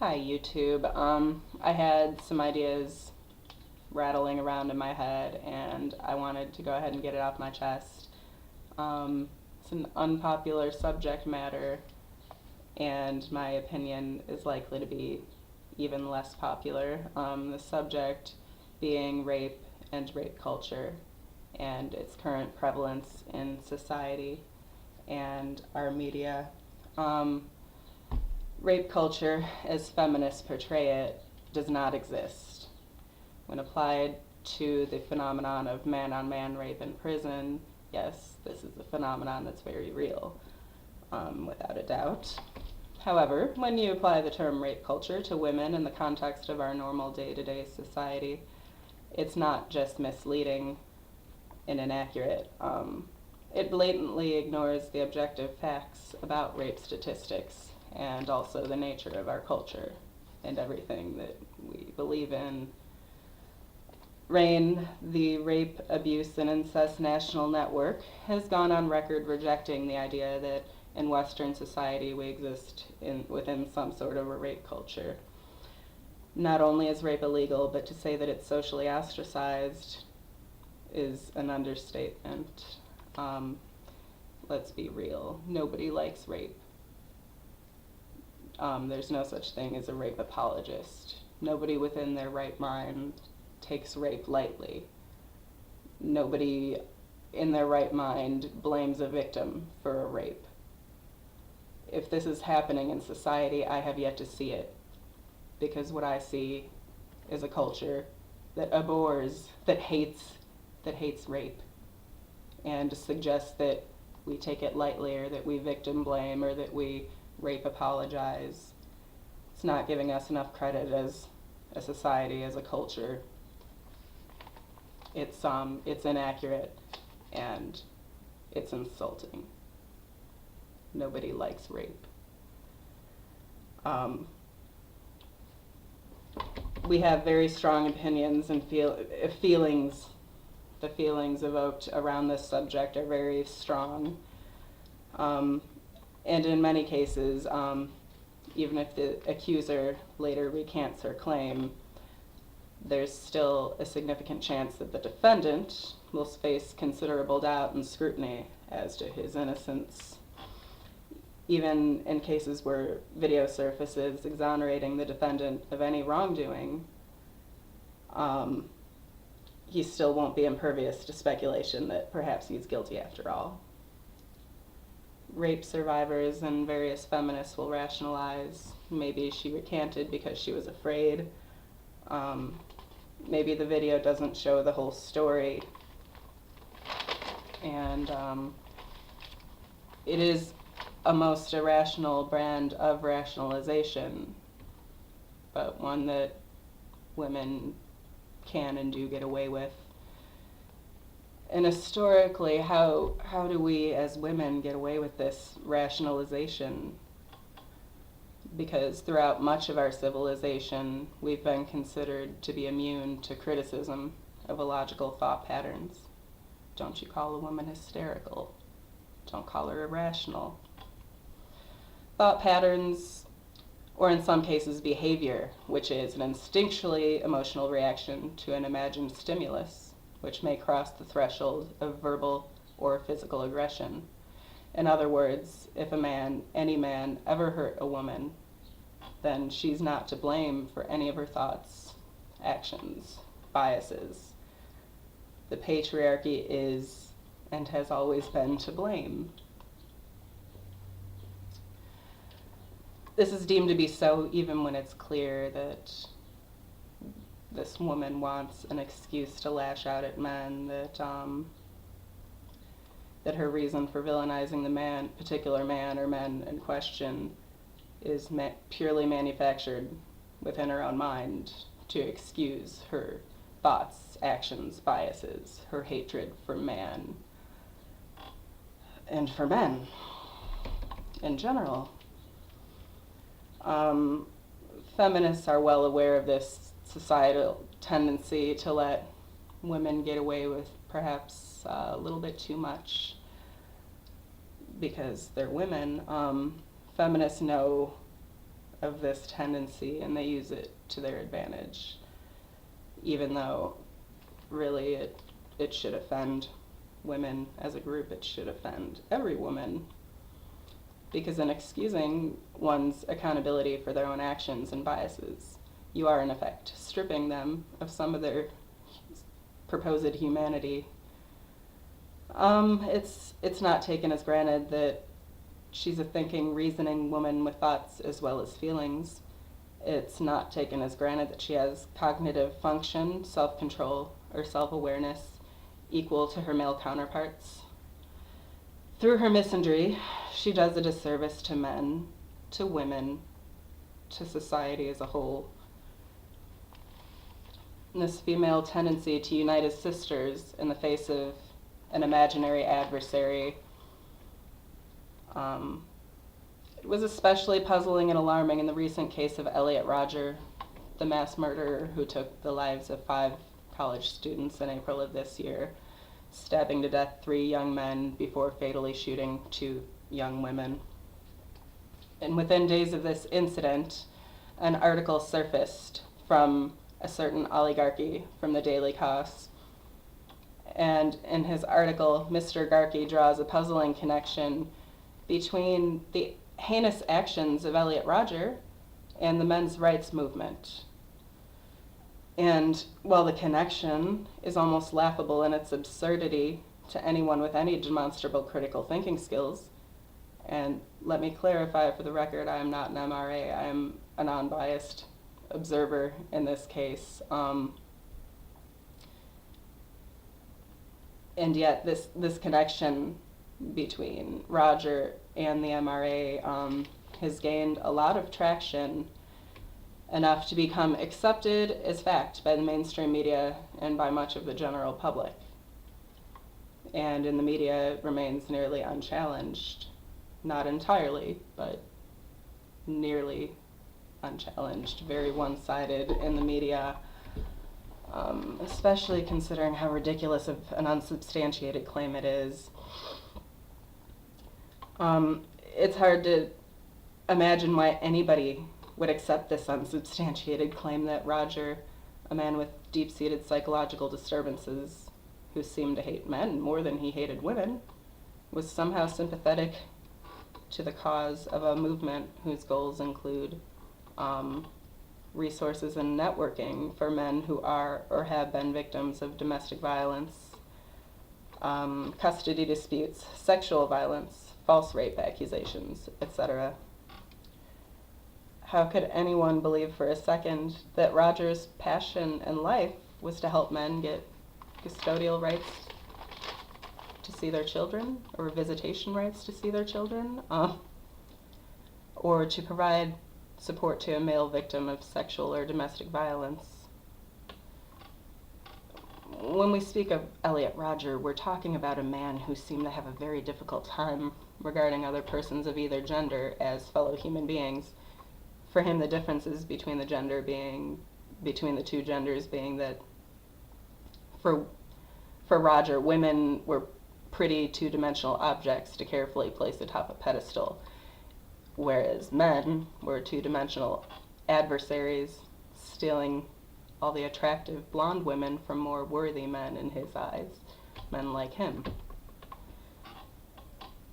Hi, YouTube. I had some ideas rattling around in my head, and I wanted to go ahead and get it off my chest. It's an unpopular subject matter, and my opinion is likely to be even less popular. The subject being rape and rape culture and its current prevalence in society and our media. Um, Rape culture, as feminists portray it, does not exist. When applied to the phenomenon of man on man rape in prison, yes, this is a phenomenon that's very real, without a doubt. However, when you apply the term rape culture to women in the context of our normal day to day society, it's not just misleading and inaccurate. It blatantly ignores the objective facts about rape statistics and also the nature of our culture and everything that we believe in. RAINN, the Rape, Abuse, and Incest National Network, has gone on record rejecting the idea that in Western society we exist within some sort of a rape culture. Not only is rape illegal, but to say that it's socially ostracized is an understatement. Let's be real. Nobody likes rape. There's no such thing as a rape apologist. Nobody within their right mind takes rape lightly. Nobody in their right mind blames a victim for a rape. If this is happening in society, I have yet to see it, because what I see is a culture that abhors, that hates rape, and suggests that we take it lightly, or that we victim blame, or that we rape apologize. It's not giving us enough credit as a society, as a culture. It's inaccurate, and it's insulting. Nobody likes rape. We have very strong opinions and feelings. The feelings evoked around this subject are very strong. And in many cases, even if the accuser later recants her claim, there's still a significant chance that the defendant will face considerable doubt and scrutiny as to his innocence. Even in cases where video surfaces exonerating the defendant of any wrongdoing, he still won't be impervious to speculation that perhaps he's guilty after all. Rape survivors and various feminists will rationalize maybe she recanted because she was afraid. Maybe the video doesn't show the whole story. And it is a most irrational brand of rationalization, but one that women can and do get away with. And historically, how do we as women get away with this rationalization? Because throughout much of our civilization, we've been considered to be immune to criticism of illogical thought patterns. Don't you call a woman hysterical. Don't call her irrational. Thought patterns, or in some cases behavior, which is an instinctually emotional reaction to an imagined stimulus, which may cross the threshold of verbal or physical aggression. In other words, if any man, ever hurt a woman, then she's not to blame for any of her thoughts, actions, biases. The patriarchy is and has always been to blame. This is deemed to be so even when it's clear that this woman wants an excuse to lash out at men, that her reason for villainizing the particular man or men in question is purely manufactured within her own mind to excuse her thoughts, actions, biases, her hatred for man and for men in general. Feminists are well aware of this societal tendency to let women get away with perhaps a little bit too much because they're women. Feminists know of this tendency and they use it to their advantage, even though really it should offend women as a group. It should offend every woman, because in excusing one's accountability for their own actions and biases, you are in effect stripping them of some of their proposed humanity. It's not taken as granted that she's a thinking, reasoning woman with thoughts as well as feelings. It's not taken as granted that she has cognitive function, self-control, or self-awareness equal to her male counterparts. Through her misandry, she does a disservice to men, to women, to society as a whole. And this female tendency to unite as sisters in the face of an imaginary adversary, it was especially puzzling and alarming in the recent case of Elliot Rodger, the mass murderer who took the lives of 5 college students in April of this year, stabbing to death 3 young men before fatally shooting 2 young women. And within days of this incident, an article surfaced from a certain oligarchy from the Daily Kos. And in his article, Mr. Garkey draws a puzzling connection between the heinous actions of Elliot Rodger and the men's rights movement. And while the connection is almost laughable in its absurdity to anyone with any demonstrable critical thinking skills, and let me clarify for the record, I am not an MRA, I am a non-biased observer in this case. And yet this connection between Rodger and the MRA has gained a lot of traction, enough to become accepted as fact by the mainstream media and by much of the general public. And in the media, it remains nearly unchallenged. Not entirely, but nearly unchallenged. Very one-sided in the media, especially considering how ridiculous of an unsubstantiated claim it is. It's hard to imagine why anybody would accept this unsubstantiated claim that Rodger, a man with deep-seated psychological disturbances who seemed to hate men more than he hated women, was somehow sympathetic to the cause of a movement whose goals include resources and networking for men who are or have been victims of domestic violence, custody disputes, sexual violence, false rape accusations, etc. How could anyone believe for a second that Rodger's passion in life was to help men get custodial rights to see their children, or visitation rights to see their children, or to provide support to a male victim of sexual or domestic violence? When we speak of Elliot Rodger, we're talking about a man who seemed to have a very difficult time regarding other persons of either gender as fellow human beings. For him, the differences between the two genders being that for Rodger, women were pretty two-dimensional objects to carefully place atop a pedestal, whereas men were two-dimensional adversaries, stealing all the attractive blonde women from more worthy men in his eyes, men like him.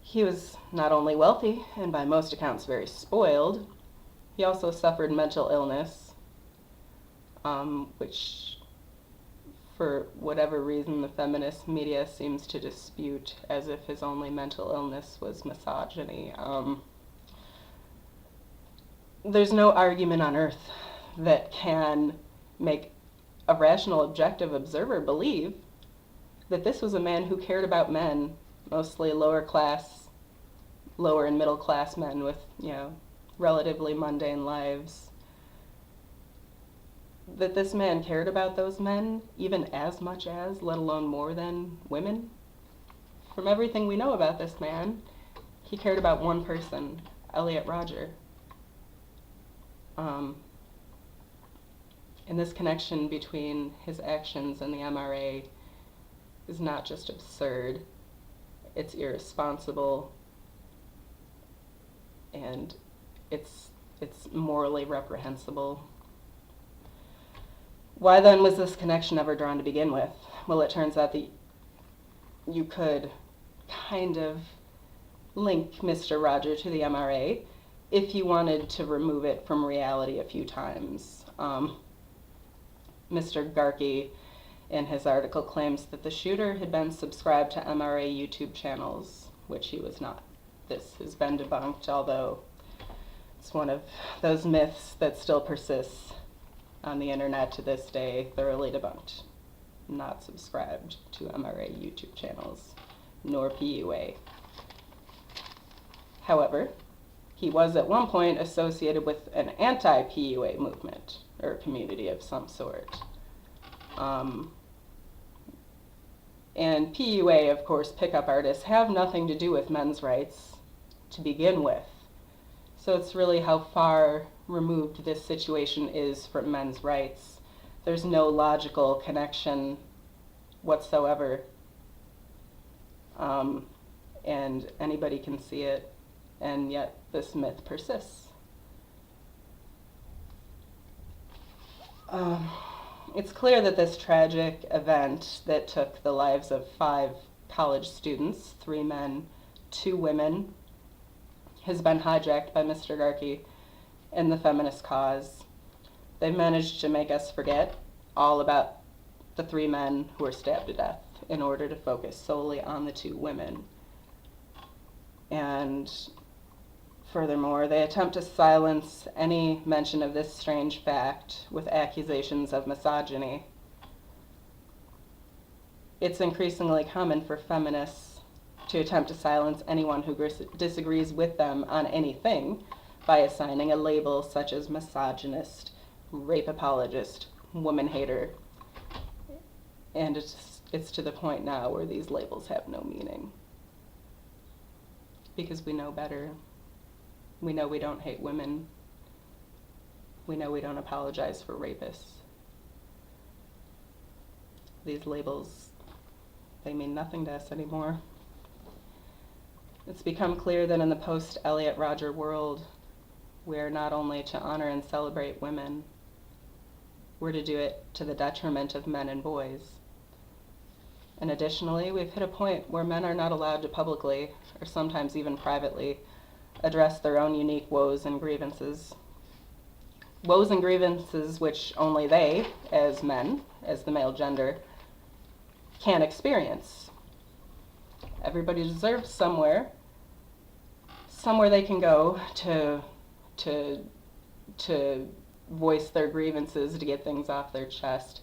He was not only wealthy, and by most accounts very spoiled, he also suffered mental illness, which, for whatever reason, the feminist media seems to dispute, as if his only mental illness was misogyny. There's no argument on earth that can make a rational, objective observer believe that this was a man who cared about men, mostly lower and middle class men with, relatively mundane lives. That this man cared about those men even as much as, let alone more than, women. From everything we know about this man, he cared about one person, Elliot Rodger. And this connection between his actions and the MRA is not just absurd, it's irresponsible, and it's It's morally reprehensible. Why then was this connection ever drawn to begin with? Well, it turns out that you could kind of link Mr. Roger to the MRA if you wanted to remove it from reality a few times. Mr. Garkey, in his article, claims that the shooter had been subscribed to MRA YouTube channels, which he was not. This has been debunked, although it's one of those myths that still persists on the internet to this day, thoroughly debunked. Not subscribed to MRA YouTube channels, nor PUA. However, he was at one point associated with an anti-PUA movement, or community of some sort. And PUA, of course, pickup artists have nothing to do with men's rights to begin with. So it's really how far removed this situation is from men's rights. There's no logical connection whatsoever. And anybody can see it, and yet this myth persists. It's clear that this tragic event that took the lives of 5 college students, 3 men, 2 women, has been hijacked by Mr. Garkey and the feminist cause. They've managed to make us forget all about the 3 men who were stabbed to death in order to focus solely on the 2 women. And furthermore, they attempt to silence any mention of this strange fact with accusations of misogyny. It's increasingly common for feminists to attempt to silence anyone who disagrees with them on anything by assigning a label such as misogynist, rape apologist, woman hater. And it's to the point now where these labels have no meaning. Because we know better. We know we don't hate women. We know we don't apologize for rapists. These labels, they mean nothing to us anymore. It's become clear that in the post-Elliot Rodger world, we are not only to honor and celebrate women, we're to do it to the detriment of men and boys. And additionally, we've hit a point where men are not allowed to publicly, or sometimes even privately, address their own unique woes and grievances. Woes and grievances which only they, as men, as the male gender, can experience. Everybody deserves somewhere they can go to voice their grievances, to get things off their chest,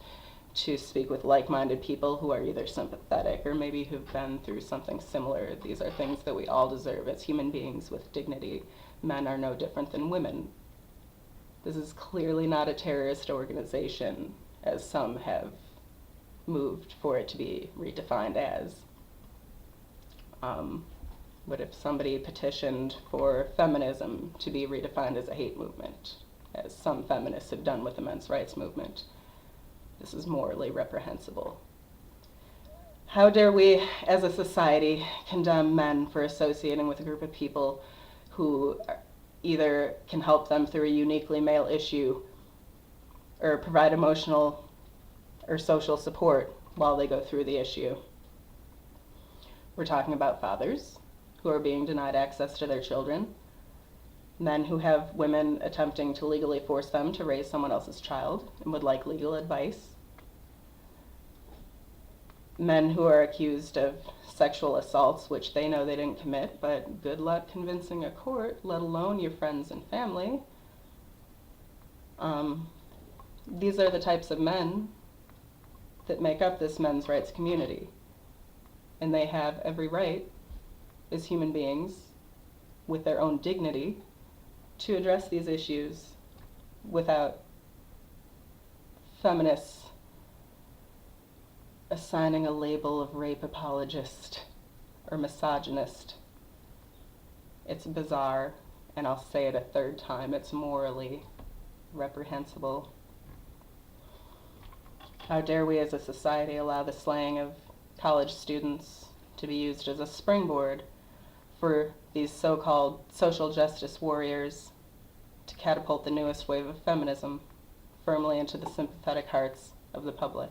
to speak with like-minded people who are either sympathetic or maybe who've been through something similar. These are things that we all deserve as human beings with dignity. Men are no different than women. This is clearly not a terrorist organization, as some have moved for it to be redefined as. What if somebody petitioned for feminism to be redefined as a hate movement, as some feminists have done with the men's rights movement? This is morally reprehensible. How dare we, as a society, condemn men for associating with a group of people who either can help them through a uniquely male issue or provide emotional or social support while they go through the issue. We're talking about fathers who are being denied access to their children, men who have women attempting to legally force them to raise someone else's child and would like legal advice, men who are accused of sexual assaults which they know they didn't commit, but good luck convincing a court, let alone your friends and family. These are the types of men that make up this men's rights community, and they have every right as human beings with their own dignity to address these issues without feminists assigning a label of rape apologist or misogynist. It's bizarre, and I'll say it a third time, it's morally reprehensible. How dare we as a society allow the slaying of college students to be used as a springboard for these so-called social justice warriors to catapult the newest wave of feminism firmly into the sympathetic hearts of the public.